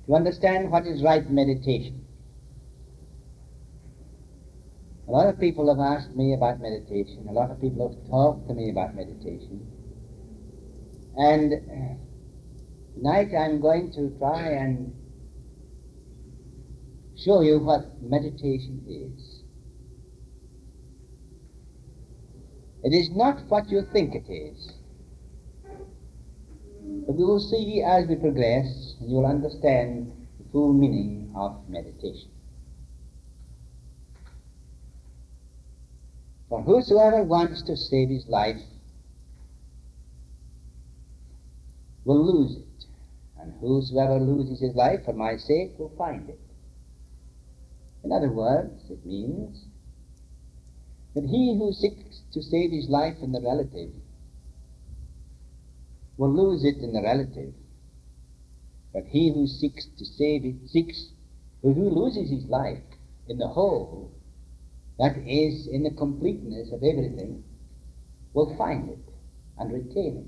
to understand what is right meditation. A lot of people have asked me about meditation. A lot of people have talked to me about meditation. And tonight I'm going to try and show you what meditation is. It is not what you think it is. But we will see as we progress, and you will understand the full meaning of meditation. For whosoever wants to save his life will lose it, and whosoever loses his life for my sake will find it. In other words, it means that he who seeks to save his life in the relative will lose it in the relative, but he who seeks to save it, who loses his life in the whole, that is, in the completeness of everything, will find it and retain it.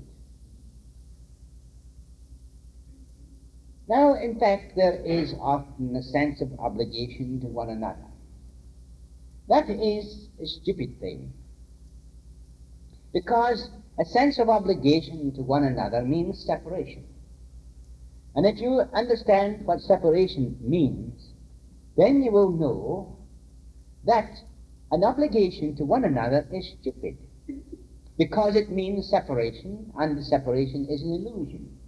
Now, in fact, there is often a sense of obligation to one another. That is a stupid thing, because a sense of obligation to one another means separation. And if you understand what separation means, then you will know that an obligation to one another is stupid, because it means separation, and separation is an illusion.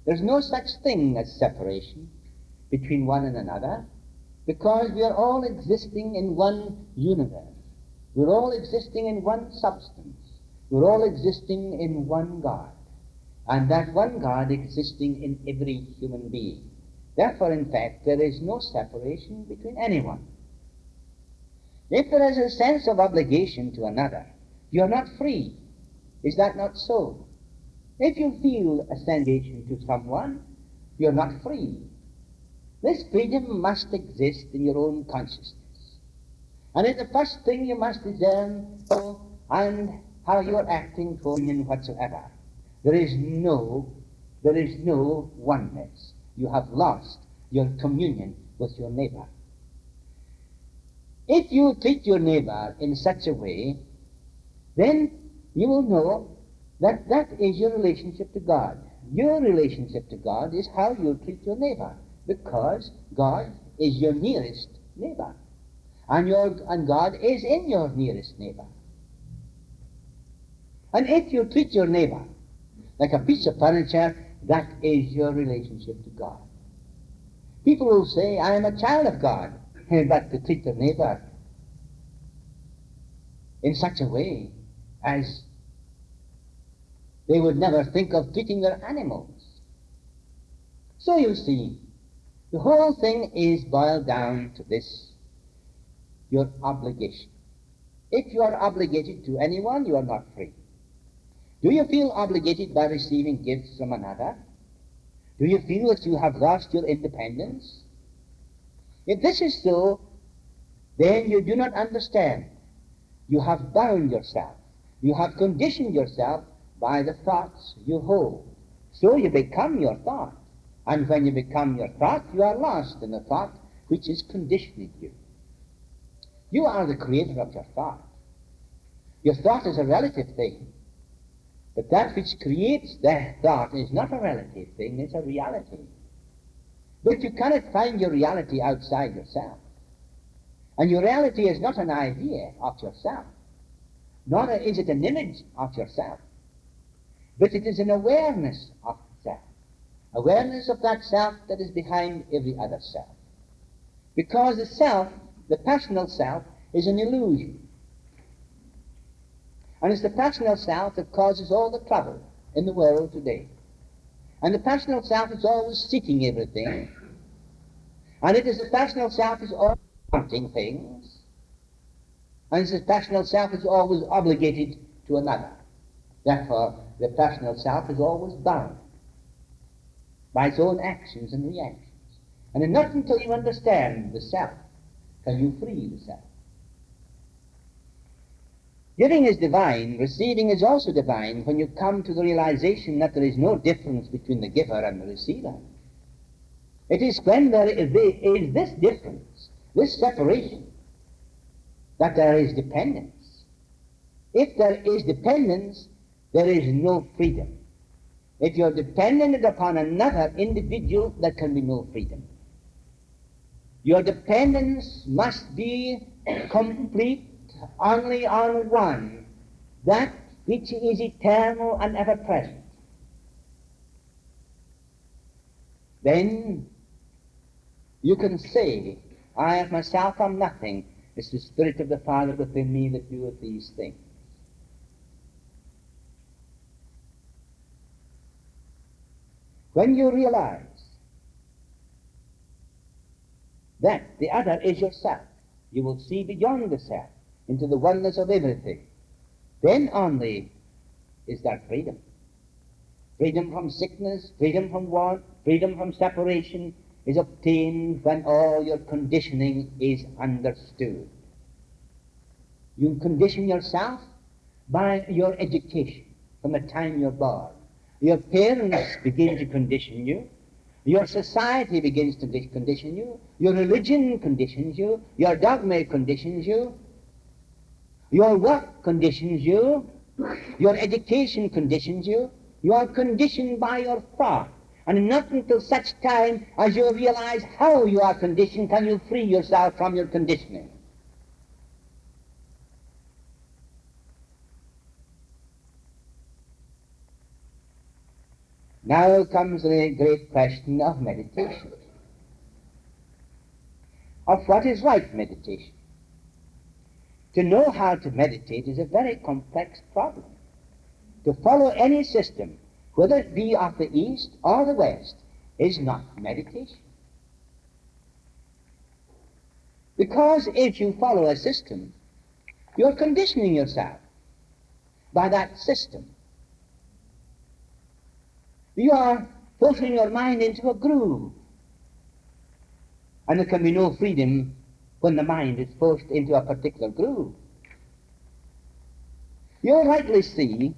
There's no such thing as separation between one and another, because we are all existing in one universe. We're all existing in one substance. We're all existing in one God, and that one God existing in every human being. Therefore, in fact, there is no separation between anyone. If there is a sense of obligation to another, you are not free. Is that not so? If you feel a sensation to someone, you are not free. This freedom must exist in your own consciousness. And it's the first thing you must discern and how you are acting toward union whatsoever. There is no oneness. You have lost your communion with your neighbor. If you treat your neighbor in such a way, then you will know that that is your relationship to God. Your relationship to God is how you treat your neighbor, because God is your nearest neighbor, and God is in your nearest neighbor. And if you treat your neighbor like a piece of furniture, that is your relationship to God. People will say, I am a child of God, but to treat their neighbor in such a way as they would never think of treating their animals. So you see, the whole thing is boiled down to this: your obligation. If you are obligated to anyone, you are not free. Do you feel obligated by receiving gifts from another? Do you feel that you have lost your independence? If this is so, then you do not understand. You have bound yourself. You have conditioned yourself by the thoughts you hold. So you become your thought. And when you become your thought, you are lost in the thought which is conditioning you. You are the creator of your thought. Your thought is a relative thing. But that which creates that thought is not a relative thing, it's a reality. But you cannot find your reality outside yourself. And your reality is not an idea of yourself, nor is it an image of yourself, but it is an awareness of self, awareness of that self that is behind every other self. Because the self, the personal self, is an illusion. And it's the personal self that causes all the trouble in the world today. And the personal self is always seeking everything. And it is the personal self is always wanting things. And it's the personal self is always obligated to another. Therefore, the personal self is always bound by its own actions and reactions. And not until you understand the self can you free the self. Giving is divine, receiving is also divine when you come to the realization that there is no difference between the giver and the receiver. It is when there is this difference, this separation, that there is dependence. If there is dependence, there is no freedom. If you're dependent upon another individual, there can be no freedom. Your dependence must be complete only on one, that which is eternal and ever present. Then you can say, I of myself am nothing. It's the Spirit of the Father within me that doeth these things. When you realize that the other is yourself, you will see beyond the self into the oneness of everything. Then only is there freedom. Freedom from sickness, freedom from want, freedom from separation is obtained when all your conditioning is understood. You condition yourself by your education from the time you're born. Your parents begin to condition you. Your society begins to condition you. Your religion conditions you. Your dogma conditions you. Your work conditions you. Your education conditions you. You are conditioned by your thought. And not until such time as you realize how you are conditioned can you free yourself from your conditioning. Now comes the great question of meditation. Of what is right meditation? To know how to meditate is a very complex problem. To follow any system, whether it be of the East or the West, is not meditation. Because if you follow a system, you're conditioning yourself by that system. You are forcing your mind into a groove. And there can be no freedom when the mind is forced into a particular groove. You'll rightly see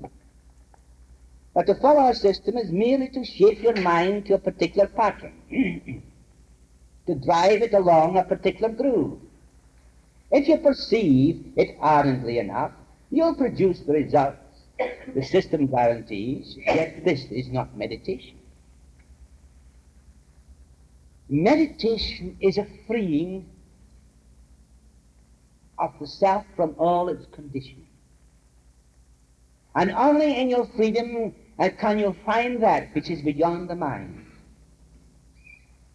that to follow a system is merely to shape your mind to a particular pattern, to drive it along a particular groove. If you perceive it ardently enough, you'll produce the results the system guarantees, yet this is not meditation. Meditation is a freeing of the self from all its conditioning. And only in your freedom can you find that which is beyond the mind.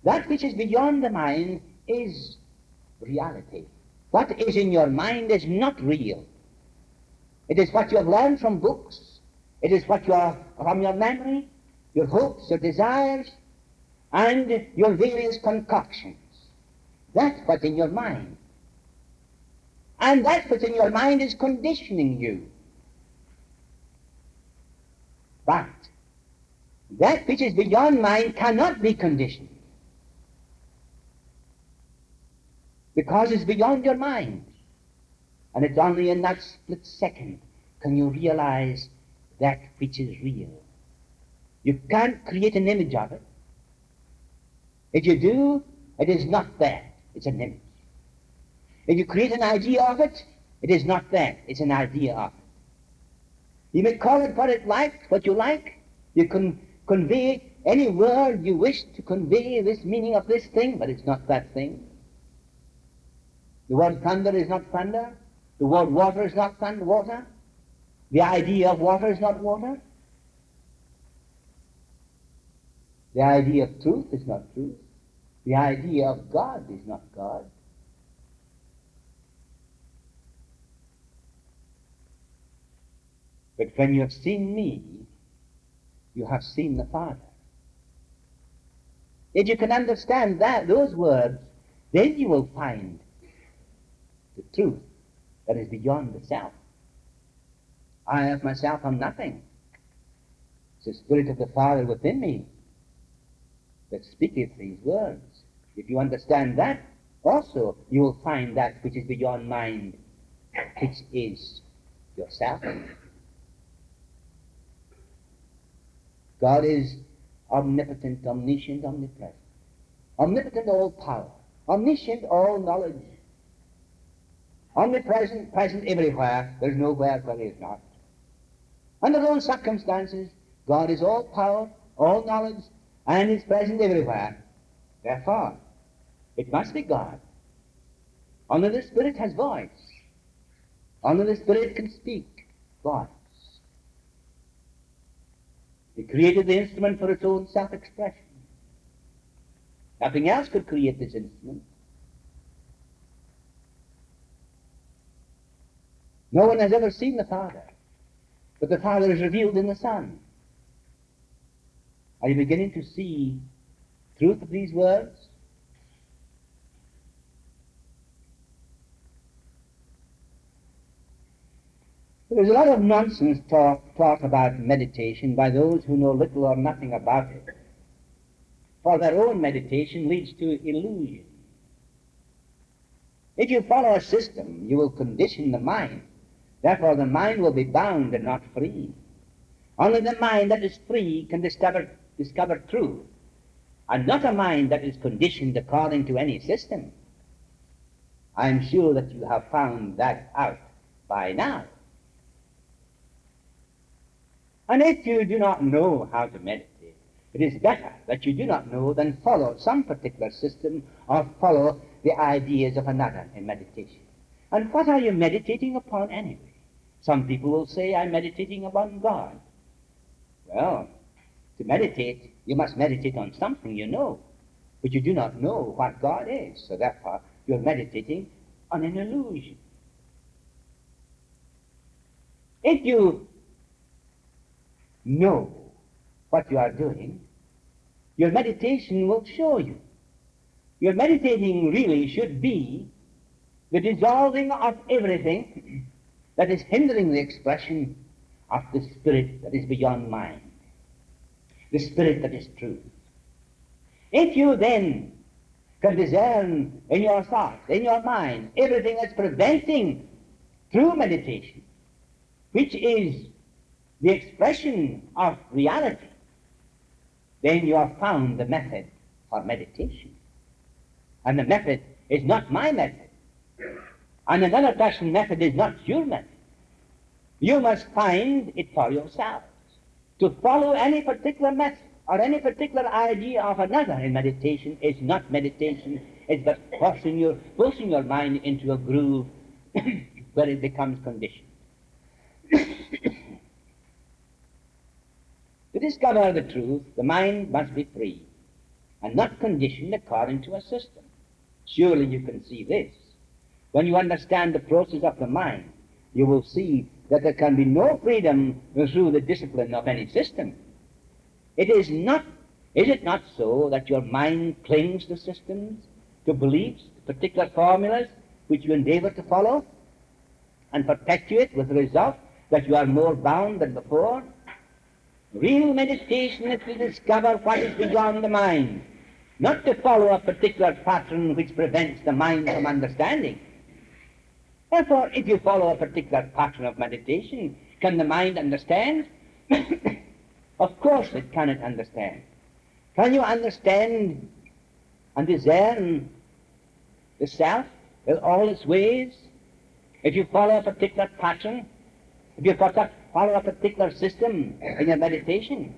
That which is beyond the mind is reality. What is in your mind is not real. It is what you have learned from books. It is what you are from your memory, your hopes, your desires, and your various concoctions. That's what's in your mind. And that what's in your mind is conditioning you. But that which is beyond mind cannot be conditioned, because it's beyond your mind. And it's only in that split second can you realize that which is real. You can't create an image of it. If you do, it is not that, it's an image. If you create an idea of it, it is not that, it's an idea of it. You may call it what you like. You can convey any word you wish to convey this meaning of this thing, but it's not that thing. The word thunder is not thunder. The word water is not water. The idea of water is not water. The idea of truth is not truth. The idea of God is not God. But when you have seen me, you have seen the Father. If you can understand those words, then you will find the truth that is beyond the self. I of myself am nothing. It's the Spirit of the Father within me that speaketh these words. If you understand that, also you will find that which is beyond mind, which is yourself. God is omnipotent, omniscient, omnipresent. omnipotent, all power, omniscient, all knowledge, omnipresent, present everywhere. There's nowhere where he is not. Under those circumstances, God is all power, all knowledge, and is present everywhere. Therefore, it must be God. Only the Spirit has voice. Only the Spirit can speak voice. He created the instrument for its own self-expression. Nothing else could create this instrument. No one has ever seen the Father, but the Father is revealed in the Son. Are you beginning to see the truth of these words? There is a lot of nonsense taught about meditation by those who know little or nothing about it. For their own meditation leads to illusion. If you follow a system, you will condition the mind. Therefore, the mind will be bound and not free. Only the mind that is free can discover truth, and not a mind that is conditioned according to any system. I am sure that you have found that out by now. And if you do not know how to meditate, it is better that you do not know than follow some particular system or follow the ideas of another in meditation. And what are you meditating upon anyway? Some people will say, I'm meditating upon God. Well, to meditate, you must meditate on something you know, but you do not know what God is, so therefore you're meditating on an illusion. If you know what you are doing, your meditation will show you. Your meditating really should be the dissolving of everything that is hindering the expression of the Spirit that is beyond mind, the Spirit that is truth. If you then can discern in your thoughts, in your mind, everything that's preventing true meditation, which is the expression of reality, then you have found the method for meditation. And the method is not my method. And another person's method is not your method. You must find it for yourselves. To follow any particular method or any particular idea of another in meditation is not meditation. It's but forcing your mind into a groove where it becomes conditioned. To discover the truth, the mind must be free and not conditioned according to a system. Surely you can see this. When you understand the process of the mind, you will see that there can be no freedom through the discipline of any system. Is it not so that your mind clings to systems, to beliefs, to particular formulas which you endeavor to follow and perpetuate, with the result that you are more bound than before? Real meditation is to discover what is beyond the mind, not to follow a particular pattern which prevents the mind from understanding. Therefore, if you follow a particular pattern of meditation, can the mind understand? Of course it cannot understand. Can you understand and discern the self in all its ways? If you follow a particular pattern, if you follow a particular system in your meditation,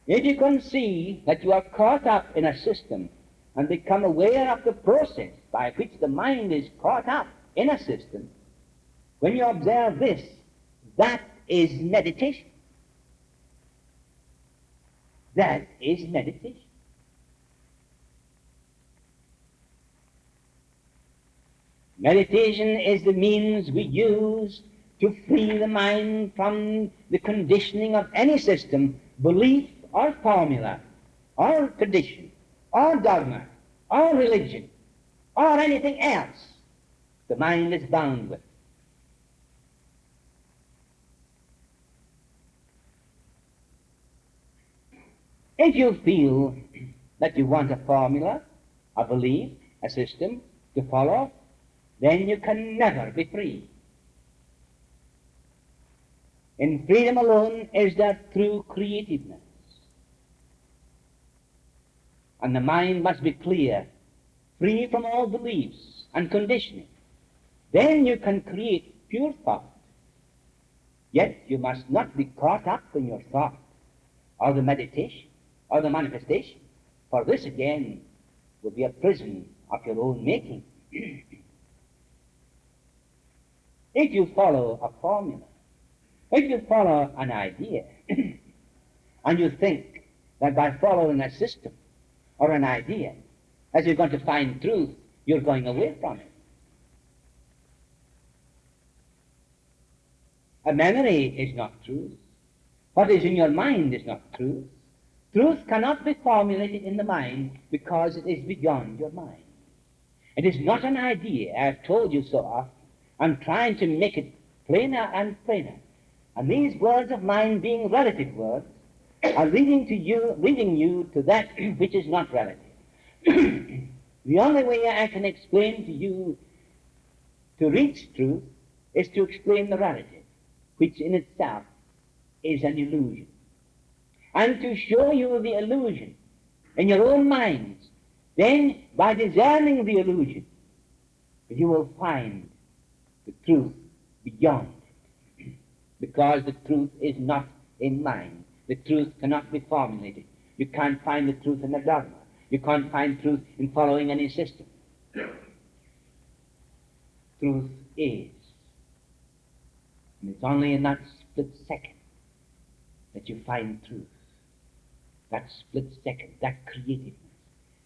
if you can see that you are caught up in a system and become aware of the process by which the mind is caught up in a system, when you observe this, that is meditation. That is meditation. Meditation is the means we use to free the mind from the conditioning of any system, belief or formula or tradition or dogma or religion or anything else the mind is bound with. If you feel that you want a formula, a belief, a system to follow, then you can never be free. In freedom alone is there true creativeness. And the mind must be clear, free from all beliefs and conditioning. Then you can create pure thought. Yet you must not be caught up in your thought, or the meditation, or the manifestation, for this again will be a prison of your own making. If you follow a formula, if you follow an idea, and you think that by following a system or an idea, as you're going to find truth, you're going away from it. A memory is not truth. What is in your mind is not truth. Truth cannot be formulated in the mind because it is beyond your mind. It is not an idea. I have told you so often. I'm trying to make it plainer and plainer. And these words of mine, being relative words, are leading you to that which is not relative. The only way I can explain to you to reach truth is to explain the relative, which in itself is an illusion. And to show you the illusion in your own minds, then by discerning the illusion, you will find the truth beyond it. Because the truth is not in mind. The truth cannot be formulated. You can't find the truth in a dogma. You can't find truth in following any system. Truth is. And it's only in that split second that you find truth. That split second, that creativeness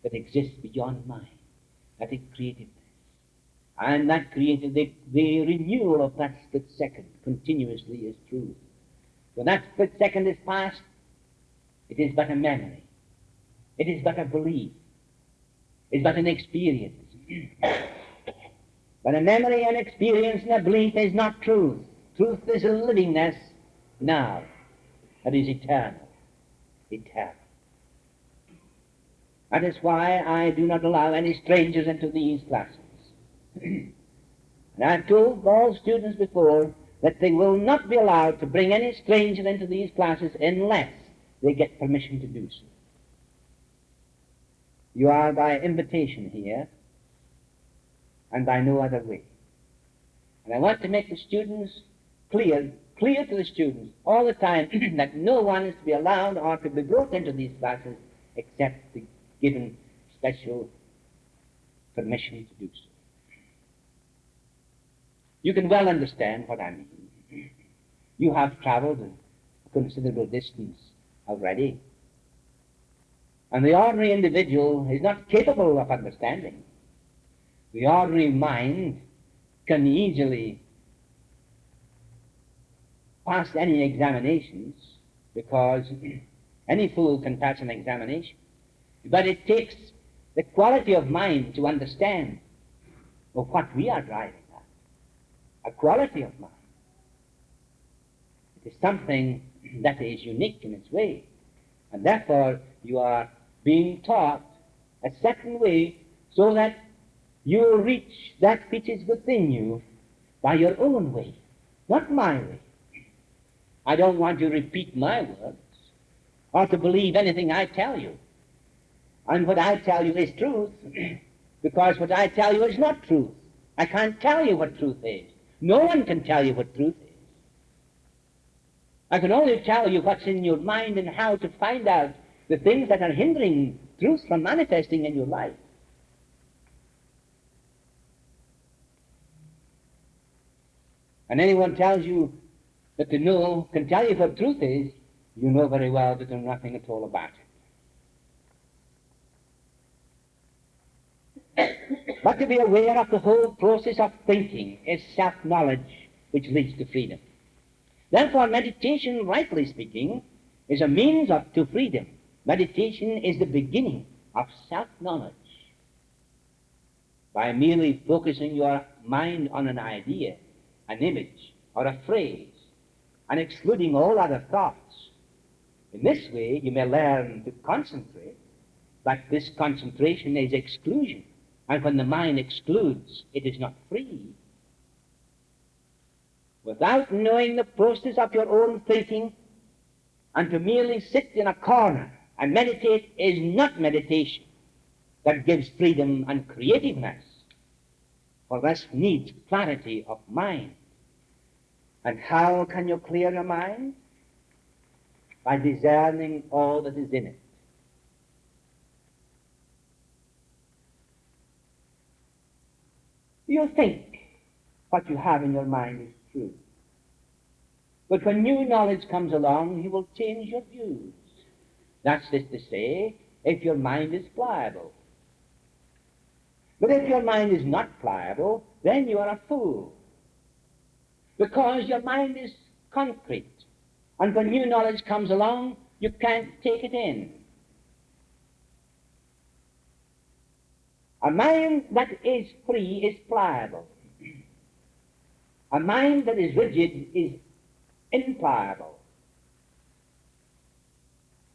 that exists beyond mind. That is creativeness. And that creative, the renewal of that split second continuously is truth. When that split second is past, it is but a memory. It is but a belief. It is but an experience. But a memory, an experience, and a belief is not truth. Truth is a livingness now that is eternal. Eternal. That is why I do not allow any strangers into these classes. And I've told all students before that they will not be allowed to bring any stranger into these classes unless they get permission to do so. You are by invitation here and by no other way. And I want to make the students clear to the students all the time that no one is to be allowed or to be brought into these classes except the given special permission to do so. You can well understand what I mean. You have traveled a considerable distance already. And the ordinary individual is not capable of understanding. The ordinary mind can easily pass any examinations because any fool can pass an examination. But it takes the quality of mind to understand of what we are driving at. A quality of mind. It is something that is unique in its way. And therefore you are being taught a certain way so that you will reach that which is within you by your own way, not my way. I don't want you to repeat my words or to believe anything I tell you. And what I tell you is truth, because what I tell you is not truth. I can't tell you what truth is. No one can tell you what truth is. I can only tell you what's in your mind and how to find out the things that are hindering truth from manifesting in your life. And anyone tells you that to know can tell you what truth is, you know very well that there's nothing at all about it. But to be aware of the whole process of thinking is self-knowledge which leads to freedom. Therefore, meditation, rightly speaking, is a means to freedom. Meditation is the beginning of self-knowledge. By merely focusing your mind on an idea, an image, or a phrase, and excluding all other thoughts. In this way, you may learn to concentrate, but this concentration is exclusion. And when the mind excludes, it is not free. without knowing the process of your own thinking, and to merely sit in a corner and meditate is not meditation that gives freedom and creativeness, for this needs clarity of mind. And how can you clear your mind? By discerning all that is in it. You think what you have in your mind is true. But when new knowledge comes along, you will change your views. That's just to say, if your mind is pliable. But if your mind is not pliable, then you are a fool. Because your mind is concrete. And when new knowledge comes along, you can't take it in. A mind that is free is pliable. A mind that is rigid is impliable.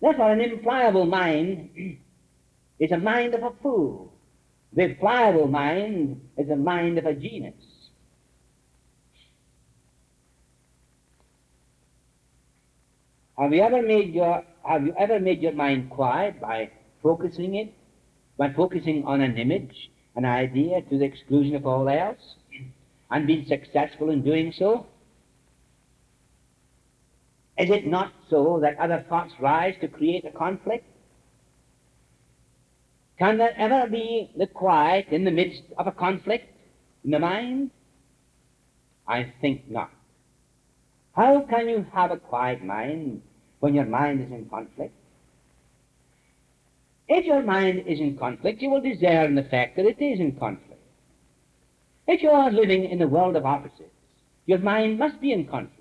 Therefore, an impliable mind is a mind of a fool. The pliable mind is a mind of a genius. Have you ever made your mind quiet by focusing on an image, an idea, to the exclusion of all else, and been successful in doing so? Is it not so that other thoughts rise to create a conflict? Can there ever be the quiet in the midst of a conflict in the mind? I think not. How can you have a quiet mind when your mind is in conflict? If your mind is in conflict, you will discern the fact that it is in conflict. If you are living in the world of opposites, your mind must be in conflict.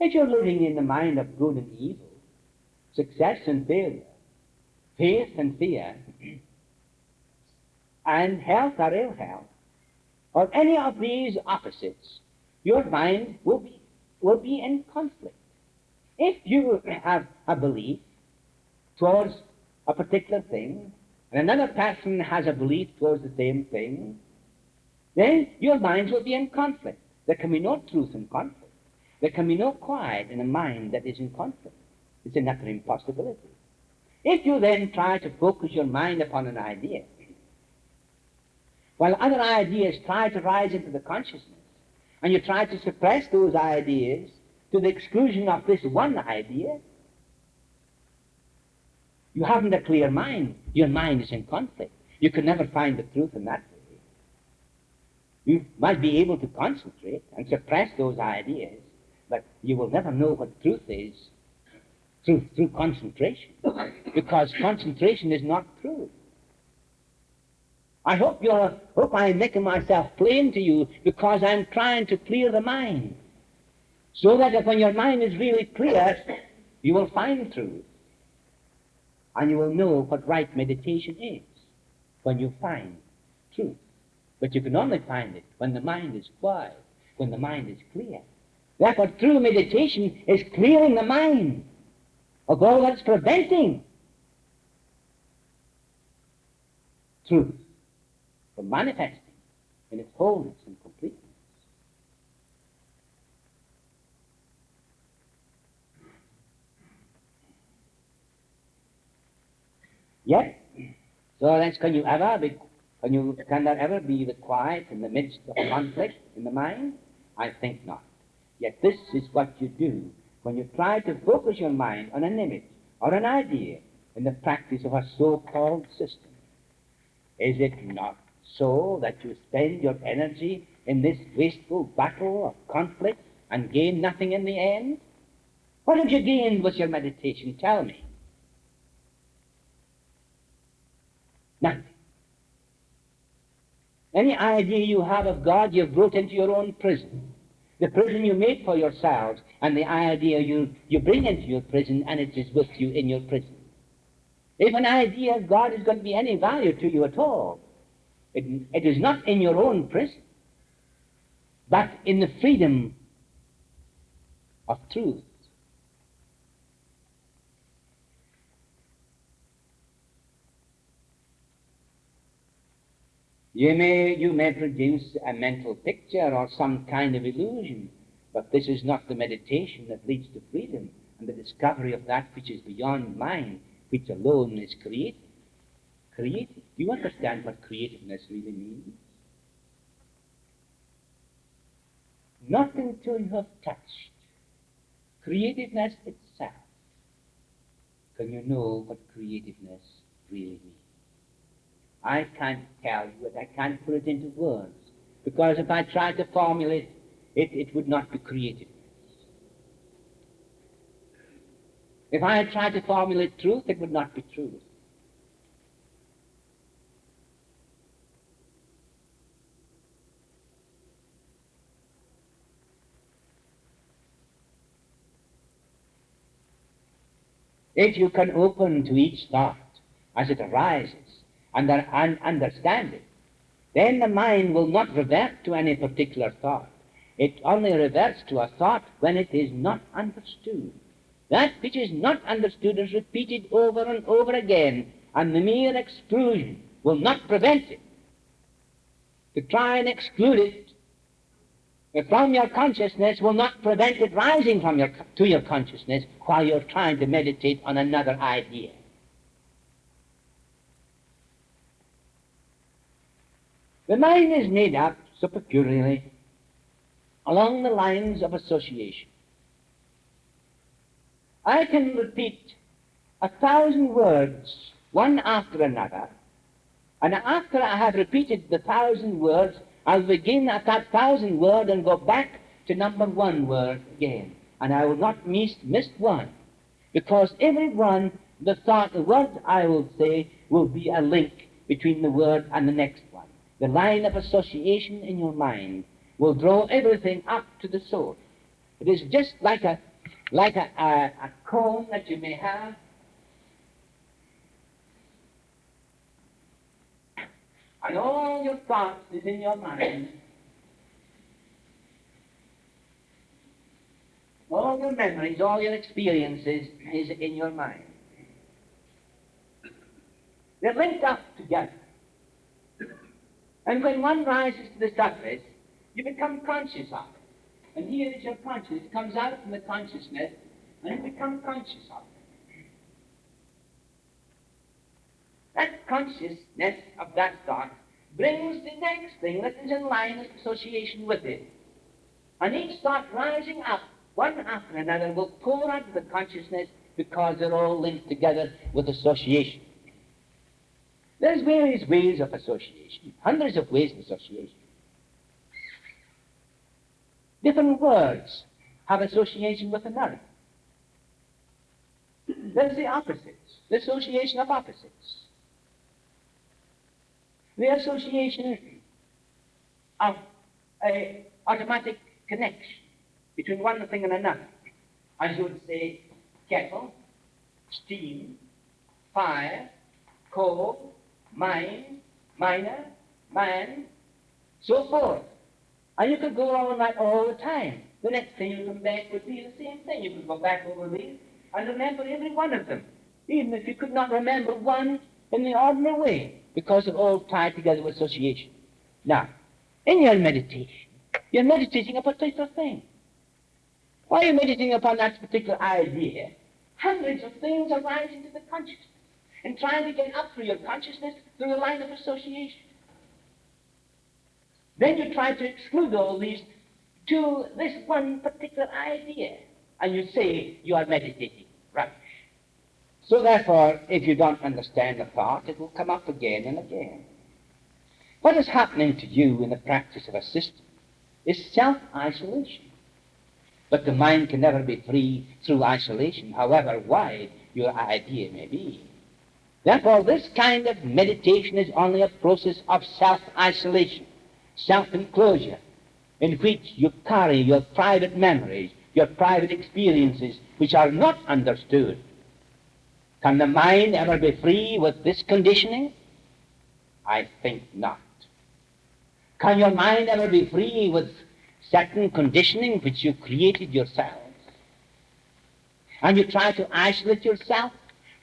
If you're living in the mind of good and evil, success and failure, faith and fear, and health or ill health, or any of these opposites, your mind will be in conflict. If you have a belief towards a particular thing, and another person has a belief towards the same thing, then your minds will be in conflict. There can be no truth in conflict. There can be no quiet in a mind that is in conflict. It's an utter impossibility. If you then try to focus your mind upon an idea, while other ideas try to rise into the consciousness, and you try to suppress those ideas to the exclusion of this one idea, you haven't a clear mind. Your mind is in conflict. You can never find the truth in that way. You might be able to concentrate and suppress those ideas, but you will never know what truth is through concentration, because concentration is not truth. I hope I'm making myself plain to you, because I'm trying to clear the mind, so that when your mind is really clear, you will find truth, and you will know what right meditation is when you find truth. But you can only find it when the mind is quiet, when the mind is clear. Therefore, true meditation is clearing the mind of all that's preventing truth from manifesting in its wholeness and completeness. Yet, so that's can there ever be the quiet in the midst of conflict in the mind? I think not. Yet this is what you do when you try to focus your mind on an image or an idea in the practice of a so-called system. Is it not so that you spend your energy in this wasteful battle of conflict and gain nothing in the end? What have you gained with your meditation? Tell me. Nothing. Any idea you have of God, you've brought into your own prison. The prison you made for yourselves, and the idea you bring into your prison, and it is with you in your prison. If an idea of God is going to be any value to you at all, it is not in your own prison, but in the freedom of truth. You may produce a mental picture or some kind of illusion But this is not the meditation that leads to freedom and the discovery of that which is beyond mind, which alone is creative. Creative. Do you understand what creativeness really means? Not until you have touched creativeness itself can you know what creativeness really means. I can't tell you it, I can't put it into words, because if I tried to formulate it, it would not be creativeness. If I had tried to formulate truth, it would not be truth. If you can open to each thought as it arises and understand it, then the mind will not revert to any particular thought. It only reverts to a thought when it is not understood. That which is not understood is repeated over and over again, and the mere exclusion will not prevent it. To try and exclude it from your consciousness will not prevent it rising to your consciousness while you're trying to meditate on another idea. The mind is made up so peculiarly along the lines of association. I can repeat 1,000 words one after another, and after I have repeated the 1,000 words, I'll begin at that 1,000 word and go back to number 1 word again, and I will not miss one, because every one, the word I will say will be a link between the word and the next one. The line of association in your mind will draw everything up to the source. It is just like a cone that you may have. And all your thoughts is in your mind. All your memories, all your experiences is in your mind. They're linked up together. And when one rises to the surface, you become conscious of it. And here is your consciousness. It comes out from the consciousness, and you become conscious of it. That consciousness of that thought brings the next thing that is in line of association with it. And each thought rising up, one after another, will pour out of the consciousness because they're all linked together with association. There's various ways of association, hundreds of ways of association. Different words have association with another. There's the opposites, the association of opposites. The association of an automatic connection between one thing and another. As you would say, kettle, steam, fire, coal, mine, miner, man, so forth. And you could go on like all the time. The next thing you come back would be the same thing. You could go back over these and remember every one of them, even if you could not remember one in the ordinary way, because they're all tied together with association. Now, in your meditation, you're meditating a particular thing. While you're meditating upon that particular idea, hundreds of things are rising to the consciousness and trying to get up through your consciousness through the line of association. Then you try to exclude all these to this one particular idea, and you say you are meditating. Right. So therefore, if you don't understand a thought, it will come up again and again. What is happening to you in the practice of a system is self-isolation. But the mind can never be free through isolation, however wide your idea may be. Therefore, this kind of meditation is only a process of self-isolation, self-enclosure, in which you carry your private memories, your private experiences, which are not understood. Can the mind ever be free with this conditioning? I think not. Can your mind ever be free with certain conditioning which you created yourself? And you try to isolate yourself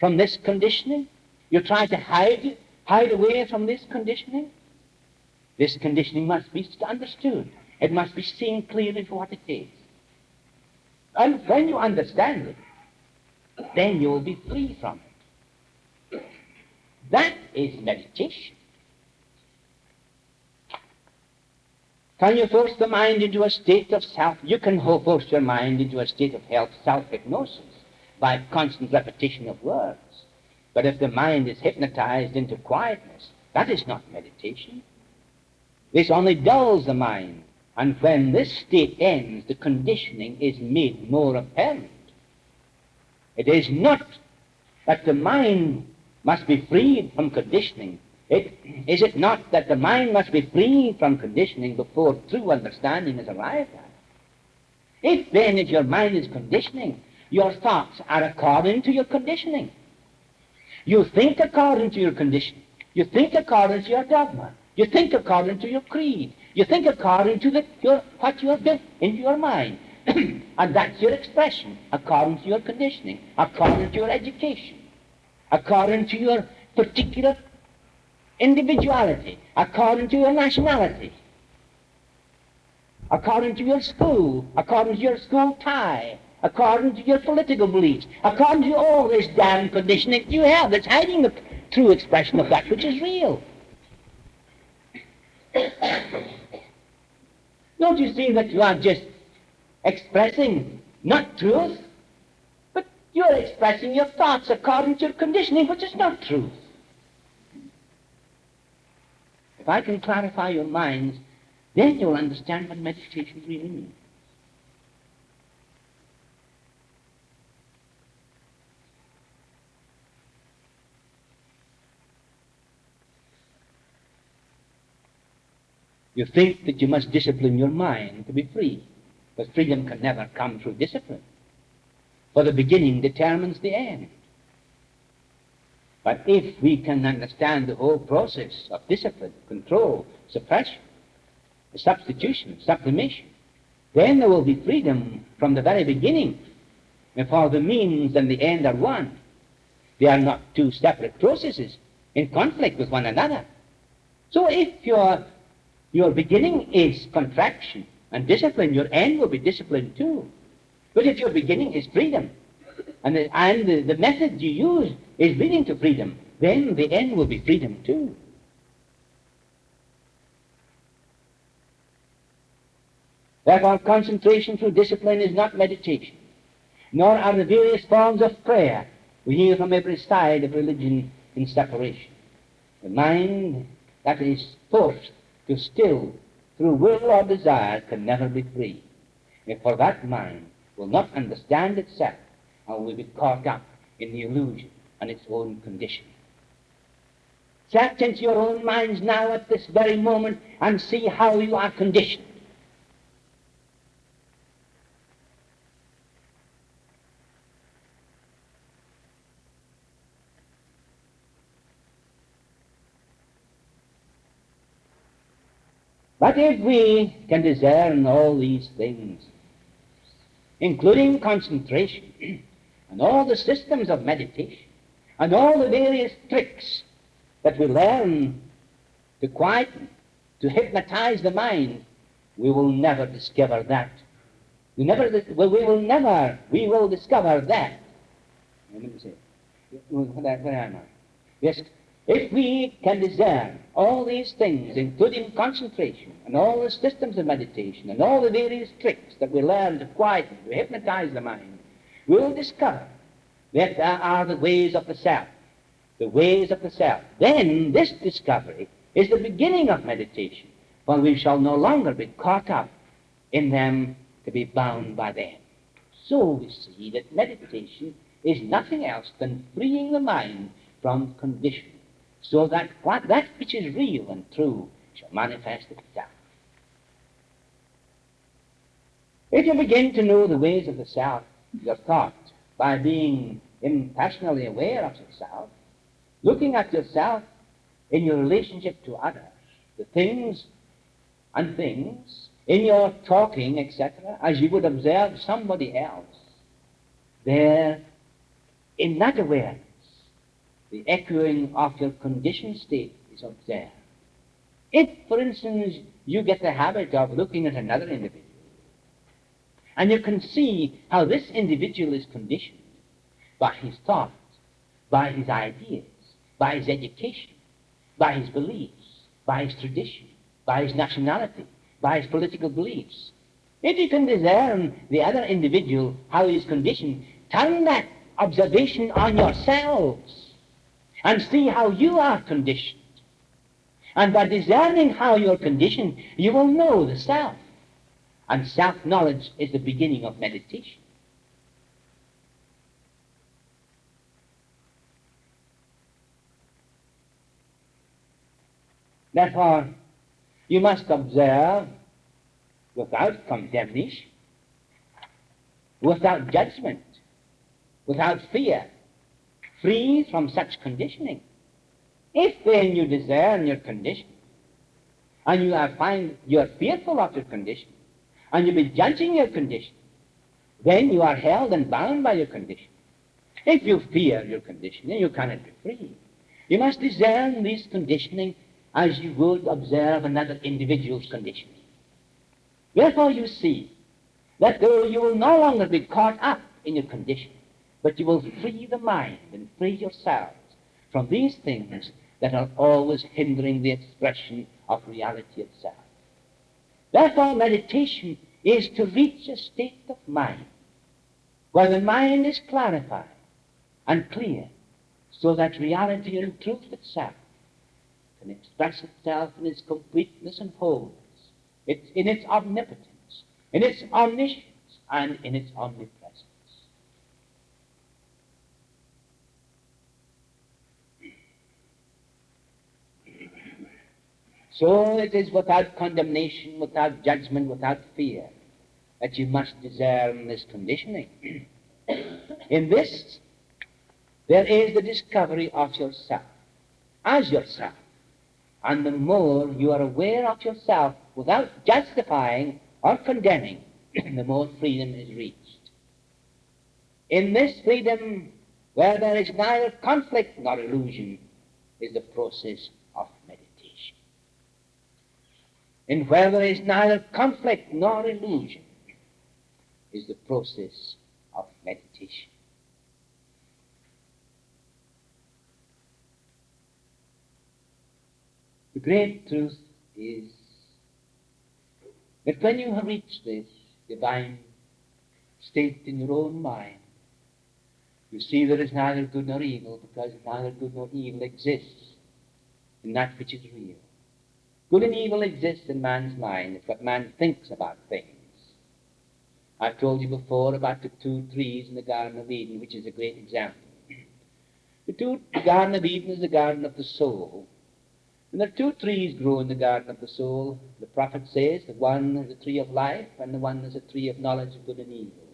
from this conditioning? You try to hide away from this conditioning? This conditioning must be understood. It must be seen clearly for what it is. And when you understand it, then you will be free from it. That is meditation. Can you force the mind into a state of self? You can force your mind into a state of health, self-hypnosis, by constant repetition of words. But if the mind is hypnotized into quietness, that is not meditation. This only dulls the mind. And when this state ends, the conditioning is made more apparent. It is not that the mind must be freed from conditioning. Is it not that the mind must be freed from conditioning before true understanding is arrived at? If then, if your mind is conditioning, your thoughts are according to your conditioning. You think according to your conditioning. You think according to your dogma. You think according to your creed. You think according to what you have built into your mind. And that's your expression, according to your conditioning, according to your education, according to your particular individuality, according to your nationality, according to your school, according to your school tie, according to your political beliefs, according to all this damn conditioning that you have that's hiding the true expression of that which is real. Don't you see that you are just expressing not truth, but you're expressing your thoughts according to your conditioning, which is not truth? If I can clarify your minds, then you'll understand what meditation really means. You think that you must discipline your mind to be free, but freedom can never come through discipline, for the beginning determines the end. But if we can understand the whole process of discipline, control, suppression, substitution, sublimation, then there will be freedom from the very beginning, and for the means and the end are one. They are not two separate processes in conflict with one another. So if your beginning is contraction and discipline, your end will be discipline too. But if your beginning is freedom, and the method you use is leading to freedom, then the end will be freedom too. Therefore, concentration through discipline is not meditation, nor are the various forms of prayer we hear from every side of religion in separation. The mind that is forced to still through will or desire can never be free. For that mind will not understand itself and will be caught up in the illusion and its own condition. Search into your own minds now at this very moment and see how you are conditioned. But if we can discern all these things, including concentration, and all the systems of meditation, and all the various tricks that we learn to quieten, to hypnotize the mind, we will never discover that. We will discover that. Let me say, where am I? Yes. If we can discern all these things, including concentration, and all the systems of meditation, and all the various tricks that we learn to quieten, to hypnotize the mind, we will discover that there are the ways of the self, the ways of the self. Then this discovery is the beginning of meditation, for we shall no longer be caught up in them to be bound by them. So we see that meditation is nothing else than freeing the mind from condition, so that that which is real and true shall manifest itself. If you begin to know the ways of the self, your thought, by being impersonally aware of yourself, looking at yourself in your relationship to others, the things and things, in your talking, etc., as you would observe somebody else, there, in that awareness, the echoing of your conditioned state is observed. If, for instance, you get the habit of looking at another individual, And you can see how this individual is conditioned by his thoughts, by his ideas, by his education, by his beliefs, by his tradition, by his nationality, by his political beliefs. If you can discern the other individual, how he is conditioned, turn that observation on yourselves and see how you are conditioned. And by discerning how you are conditioned, you will know the self. And self-knowledge is the beginning of meditation. Therefore, you must observe without condemnation, without judgment, without fear, free from such conditioning. If then you discern your condition, and you are fearful of your condition, and you be judging your condition, then you are held and bound by your condition. If you fear your condition, then you cannot be free. You must discern this conditioning as you would observe another individual's conditioning. Therefore you see that though you will no longer be caught up in your condition, but you will free the mind and free yourselves from these things that are always hindering the expression of reality itself. Therefore meditation is to reach a state of mind where the mind is clarified and clear, so that reality and truth itself can express itself in its completeness and wholeness, in its omnipotence, in its omniscience, and in its omnipresence. So it is without condemnation, without judgment, without fear, that you must discern this conditioning. In this, there is the discovery of yourself, as yourself. And the more you are aware of yourself without justifying or condemning, the more freedom is reached. In this freedom, where there is neither conflict nor illusion, is the process of meditation. And where there is neither conflict nor illusion, is the process of meditation. The great truth is that when you have reached this divine state in your own mind, you see there is neither good nor evil, because neither good nor evil exists in that which is real. Good and evil exists in man's mind. It's what man thinks about things. I've told you before about the two trees in the Garden of Eden, which is a great example. The Garden of Eden is the garden of the soul. And there are two trees grow in the garden of the soul. The prophet says that one is a tree of life and the one is a tree of knowledge of good and evil.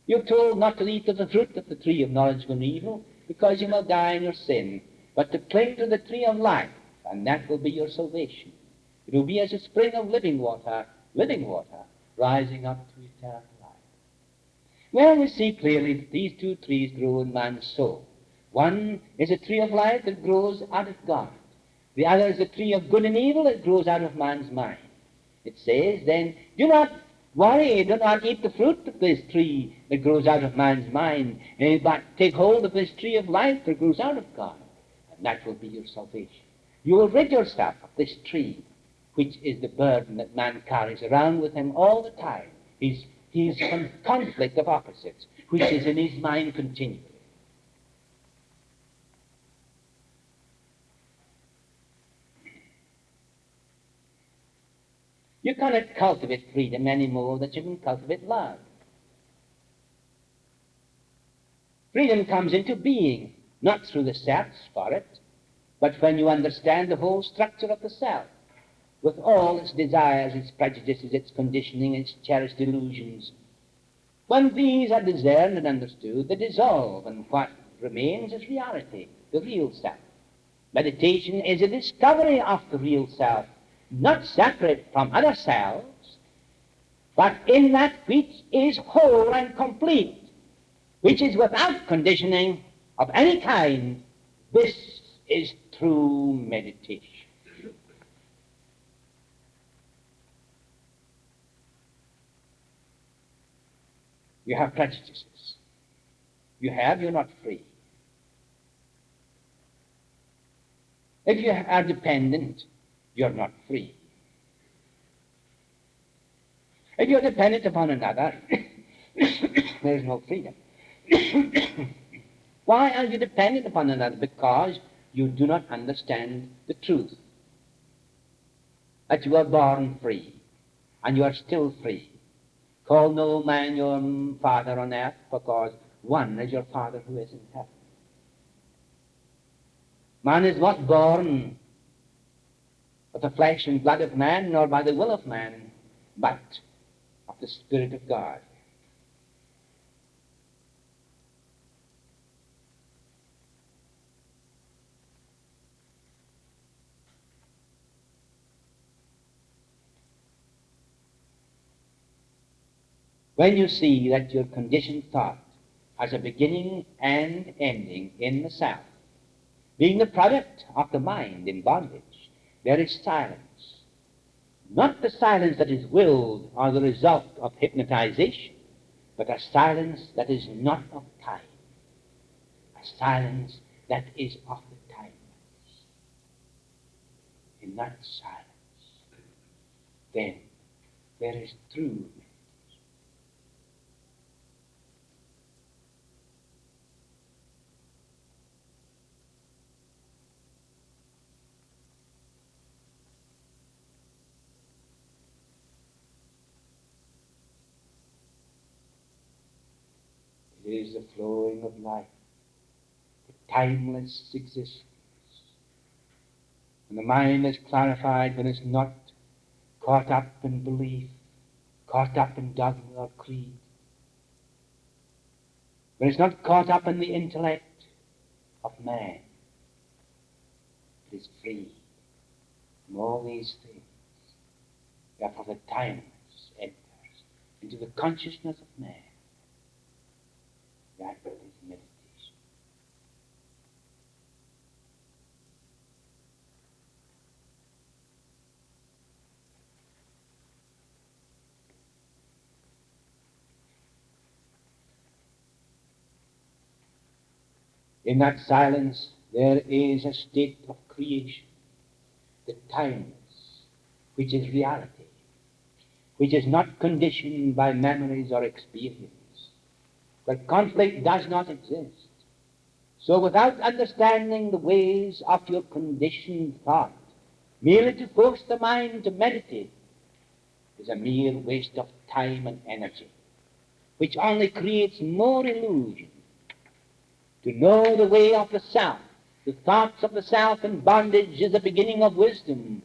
You're told not to eat of the fruit of the tree of knowledge of good and evil, because you will die in your sin, but to cling to the tree of life, and that will be your salvation. It will be as a spring of living water, rising up to eternal life. Well, we see clearly that these two trees grow in man's soul. One is a tree of life that grows out of God. The other is a tree of good and evil that grows out of man's mind. It says, then, do not worry, do not eat the fruit of this tree that grows out of man's mind, but take hold of this tree of life that grows out of God, and that will be your salvation. You will rid yourself of this tree, which is the burden that man carries around with him all the time. His conflict of opposites, which is in his mind continually. You cannot cultivate freedom any more than you can cultivate love. Freedom comes into being, not through the search for it, but when you understand the whole structure of the self, with all its desires, its prejudices, its conditioning, its cherished illusions. When these are discerned and understood, they dissolve, and what remains is reality, the real self. Meditation is a discovery of the real self, not separate from other selves, but in that which is whole and complete, which is without conditioning of any kind. This is true meditation. You have prejudices. You're not free. If you are dependent, you're not free. If you're dependent upon another, there is no freedom. Why are you dependent upon another? Because you do not understand the truth. That you are born free, and you are still free. Call no man your father on earth, because one is your Father who is in heaven. Man is not born of the flesh and blood of man, nor by the will of man, but of the Spirit of God. When you see that your conditioned thought has a beginning and ending in the self, being the product of the mind in bondage, there is silence. Not the silence that is willed or the result of hypnotization, but a silence that is not of time. A silence that is of the timeless. In that silence, then there is true. It is the flowing of life, the timeless existence. And the mind is clarified when it's not caught up in belief, caught up in dogma or creed. When it's not caught up in the intellect of man. It is free from all these things. Therefore the timeless enters into the consciousness of man. That is meditation. In that silence there is a state of creation, the timeless, which is reality, which is not conditioned by memories or experience, where conflict does not exist. So without understanding the ways of your conditioned thought, merely to force the mind to meditate is a mere waste of time and energy, which only creates more illusion. To know the way of the self, the thoughts of the self in bondage is the beginning of wisdom.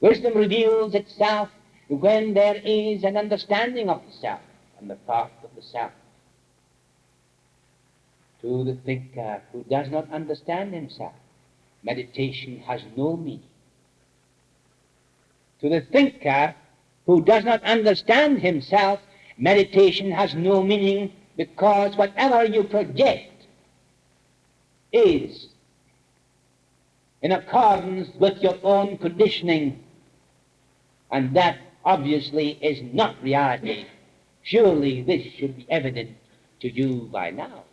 Wisdom reveals itself when there is an understanding of the self and the thought of the self. To the thinker who does not understand himself, meditation has no meaning. To the thinker who does not understand himself, meditation has no meaning, because whatever you project is in accordance with your own conditioning, and that obviously is not reality. Surely this should be evident to you by now.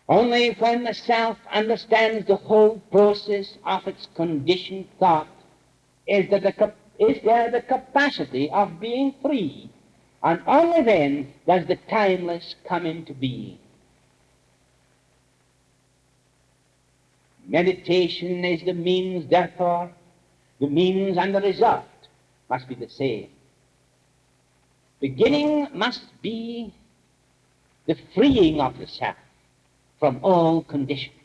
Only when the self understands the whole process of its conditioned thought is there the capacity of being free, and only then does the timeless come into being. Meditation is the means, therefore, the means and the result must be the same. Beginning must be the freeing of the self from all conditioning.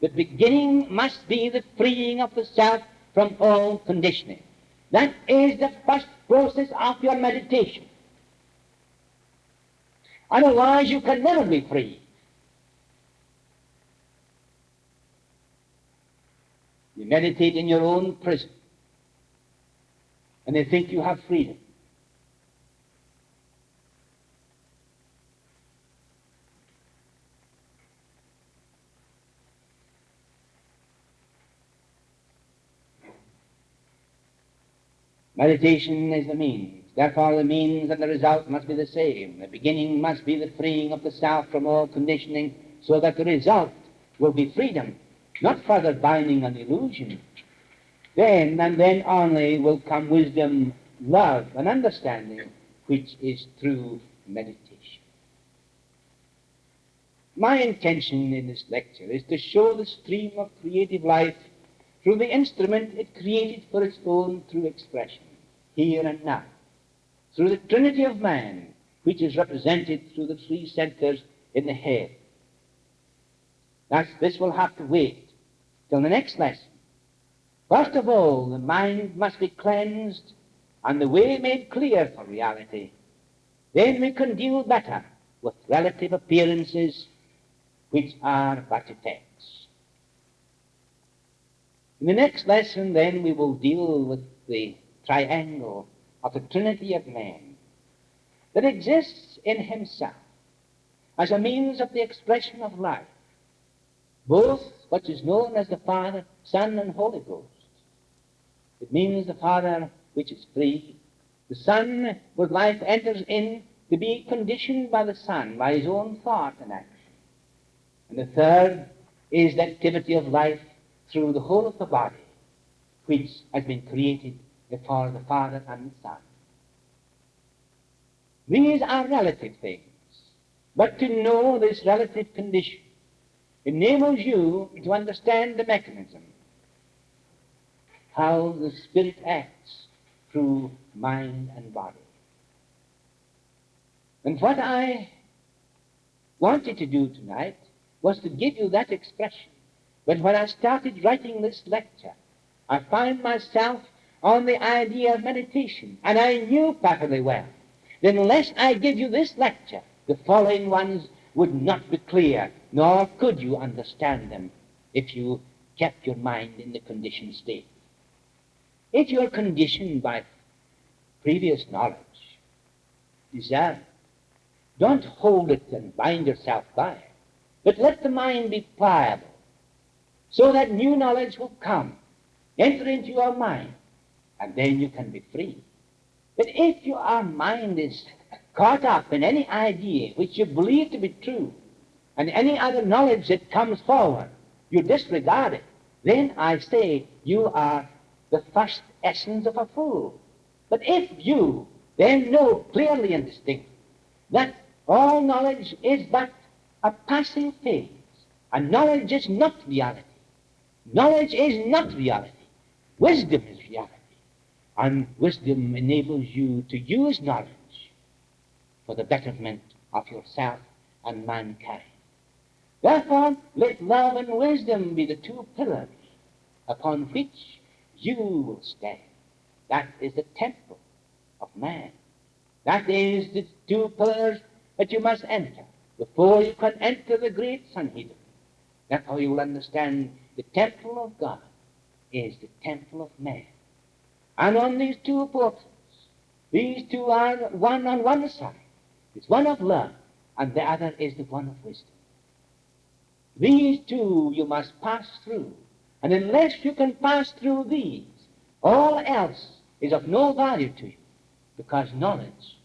The beginning must be the freeing of the self from all conditioning. That is the first process of your meditation. Otherwise you can never be free. You meditate in your own prison, and they think you have freedom. Meditation is the means. Therefore the means and the result must be the same. The beginning must be the freeing of the self from all conditioning, so that the result will be freedom, not further binding and illusion. Then and then only will come wisdom, love, and understanding, which is true meditation. My intention in this lecture is to show the stream of creative life through the instrument it created for its own true expression, here and now, through the Trinity of man, which is represented through the three centers in the head. Thus, this will have to wait till the next lesson. First of all, the mind must be cleansed and the way made clear for reality. Then we can deal better with relative appearances, which are but effects. In the next lesson, then, we will deal with the triangle of the Trinity of man that exists in himself as a means of the expression of life, both what is known as the Father, Son, and Holy Ghost. It means the Father which is free, the Son whose life enters in to be conditioned by the Son, by his own thought and action. And the third is the activity of life through the whole of the body, which has been created before the Father and the Son. These are relative things, but to know this relative condition enables you to understand the mechanism, how the Spirit acts through mind and body. And what I wanted to do tonight was to give you that expression. But when I started writing this lecture, I found myself on the idea of meditation, and I knew perfectly well that unless I give you this lecture, the following ones would not be clear, nor could you understand them if you kept your mind in the conditioned state. If you are conditioned by previous knowledge, desire, don't hold it and bind yourself by it, but let the mind be pliable, so that new knowledge will come, enter into your mind, and then you can be free. But if your mind is caught up in any idea which you believe to be true, and any other knowledge that comes forward, you disregard it, then I say you are the first essence of a fool. But if you then know clearly and distinctly that all knowledge is but a passing phase, and knowledge is not reality. Knowledge is not reality. Wisdom is reality. And wisdom enables you to use knowledge for the betterment of yourself and mankind. Therefore, let love and wisdom be the two pillars upon which you will stand. That is the temple of man. That is the two pillars that you must enter before you can enter the great Sanhedrin. Therefore you will understand the temple of God is the temple of man. And on these two portals, these two are one on one side. It's one of love, and the other is the one of wisdom. These two you must pass through. And unless you can pass through these, all else is of no value to you, because knowledge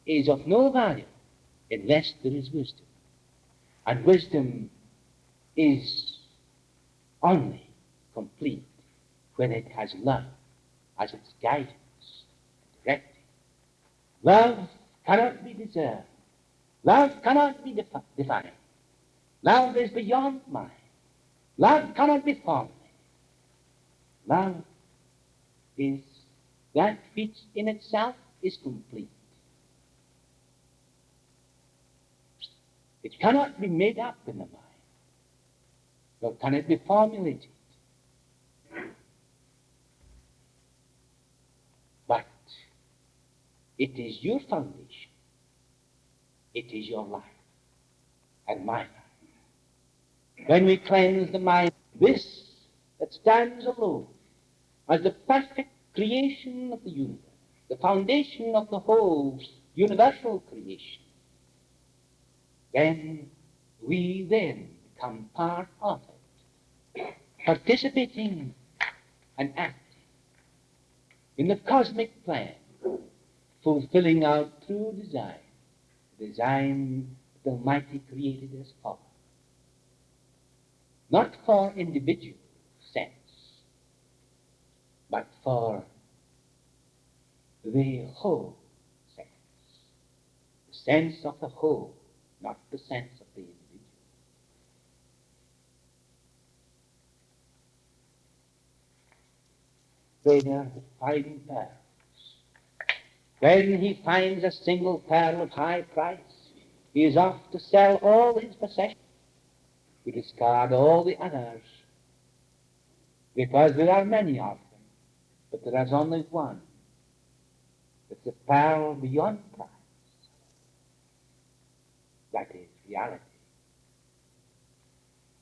is of no value unless there is wisdom. And wisdom is only complete when it has love as its guidance and directing. Love cannot be deserved. Love cannot be defined. Love is beyond mind. Love cannot be formulated. Love is that which in itself is complete. It cannot be made up in the mind, nor can it be formulated. But it is your foundation. It is your life and my life. When we cleanse the mind, this that stands alone as the perfect creation of the universe, the foundation of the whole universal creation, then we then become part of it, participating and acting. in the cosmic plan, fulfilling our true design, the design the Almighty created us for. Not for individual sense, but for the whole sense. The sense of the whole, not the sense of the individual. Trader finding pearls. When he finds a single pearl of high price, he is off to sell all his possessions, to discard all the others, because there are many of them, but there is only one. It's a pearl beyond price. That is reality,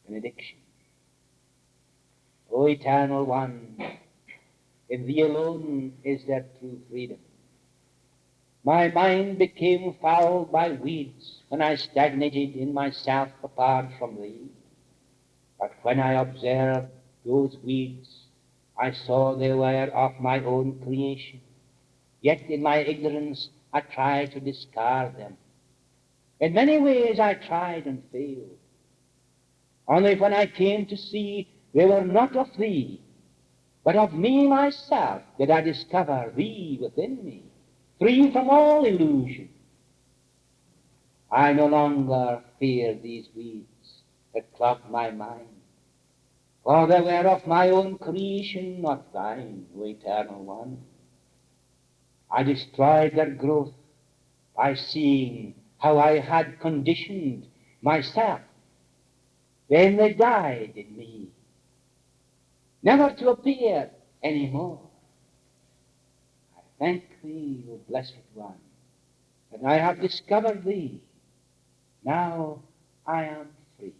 benediction. O Eternal One, in Thee alone is there true freedom. My mind became fouled by weeds when I stagnated in myself apart from Thee. But when I observed those weeds, I saw they were of my own creation. Yet in my ignorance I tried to discard them. In many ways I tried and failed. Only when I came to see they were not of Thee, but of me myself, did I discover Thee within me, free from all illusion. I no longer fear these weeds that clog my mind, for they were of my own creation, not Thine, O Eternal One. I destroyed their growth by seeing how I had conditioned myself. Then they died in me, never to appear any more. I thank Thee, O Blessed One, that I have discovered Thee. Now I am free.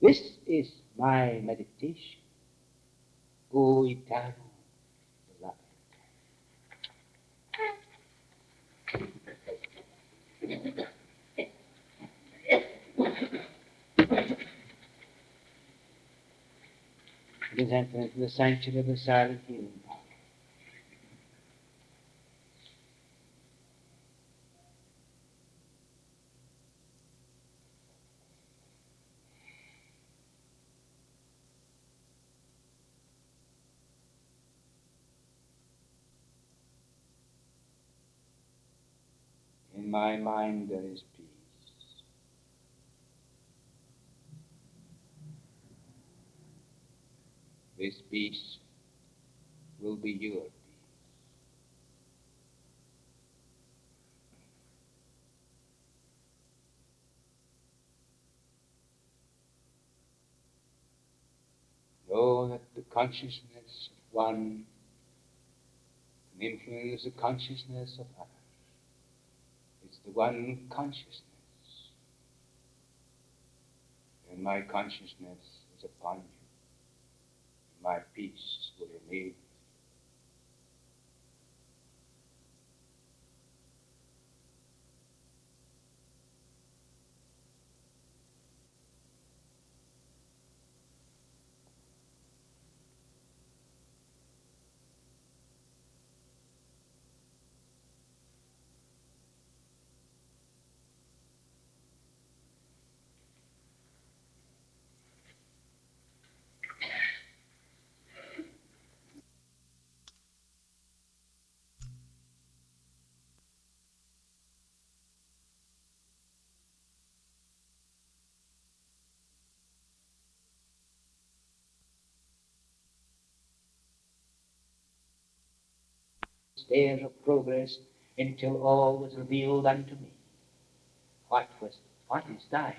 This is my meditation, O Eternal Beloved. It is entered into the sanctuary of the silent healing. In my mind there is peace. This peace will be your peace. Know that the consciousness of one can influence the consciousness of others. It's the one consciousness. And my consciousness is upon you. My peace will remain. Stairs of progress until all was revealed unto me. What is thine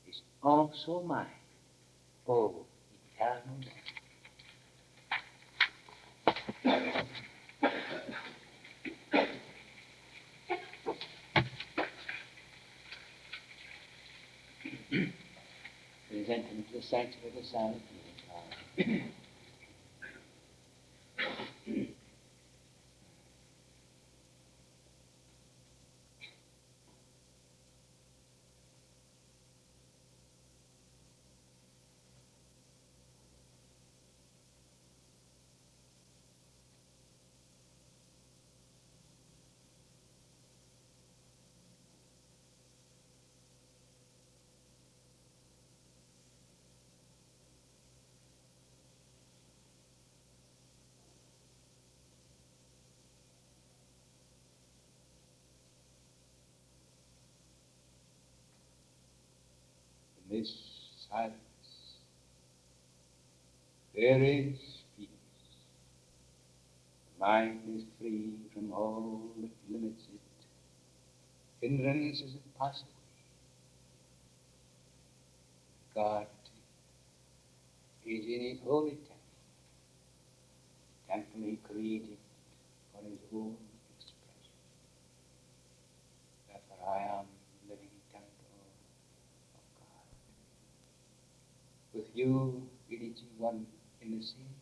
is also mine, O Eternal One. Present into the sanctuary of the silent healing. is silence. There is peace. The mind is free from all that limits it, hindrances it pass away. God is in his holy temple he created for his own expression. Therefore I am the living temple of God. With you, it is one in the same